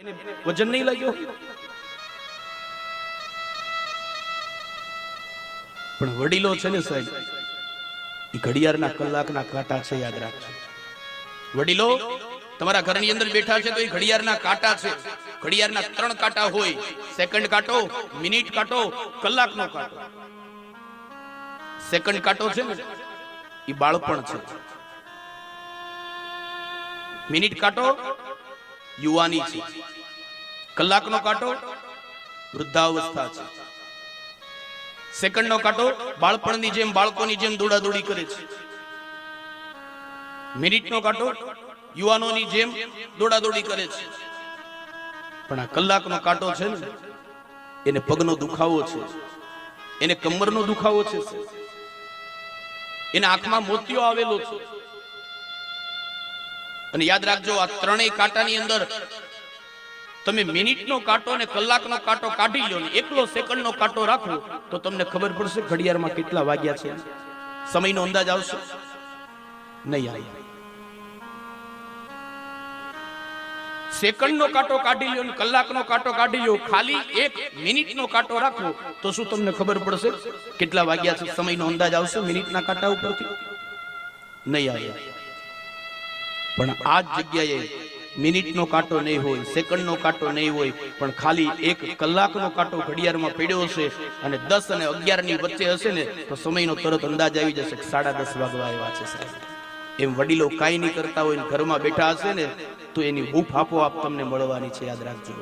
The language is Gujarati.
એકને વજન નહીં લાગ્યો, પણ વડીલો છે ને સાહેબ, એ ઘડિયાળના કલાકના કાંટા છે, યાદ રાખજો. વડીલો તમારા ઘરની અંદર બેઠા છે તો એ ઘડિયાળના કાંટા છે. ઘડિયાળના 3 કાંટા હોય, સેકન્ડ કાંટો, મિનિટ કાંટો, કલાકનો કાંટો. સેકન્ડ કાંટો છે ને એ બાળપણ છે, મિનિટ કાંટો યુવાની છે, કલાકનો કાંટો વૃદ્ધાવસ્થા છે, સેકન્ડનો કાંટો બાળપણની જેમ બાળકોની જેમ દોડાદોડી કરે છે, મિનિટનો કાંટો યુવાનોની જેમ દોડાદોડી કરે છે. પણ આ કલાકનો કાંટો છે ને એને પગનો દુખાવો છે, એને કમરનો દુખાવો છે, એને આંખમાં મોતિયો આવેલો છે. અને યાદ રાખજો આ ત્રણેય કાંટાની અંદર તમે મિનિટનો કાંટો અને કલાકનો કાંટો કાઢી લો ને એકલો સેકન્ડનો કાંટો રાખો તો તમને ખબર પડશે ઘડિયાળમાં કેટલા વાગ્યા છે. સમયનો અંદાજ આવશે નહીં આવે. સેકન્ડનો કાંટો કાઢી લો ને કલાકનો કાંટો કાઢી લો, ખાલી 1 મિનિટનો કાંટો રાખો તો શું તમને ખબર પડશે કેટલા વાગ્યા છે? સમયનો અંદાજ આવશે મિનિટના કાંટા ઉપરથી? નહીં આવે. પણ આ જ જગ્યાએ મિનિટનો કાંટો નહીં હોય, સેકન્ડનો કાંટો નહીં હોય, પણ ખાલી 1 કલાકનો કાંટો ઘડિયાળમાં પડ્યો હશે અને 10 અને 11 ની વચ્ચે હશે ને તો સમયનો તરત અંદાજ આવી જશે કે 10:30 વાગવા આવ્યા છે સાહેબ. એમ વડીલો કાંઈ નહીં કરતા હોય ઘરમાં બેઠા હશે ને તો એની હૂંફ આપોઆપ તમને મળવાની છે, યાદ રાખજો.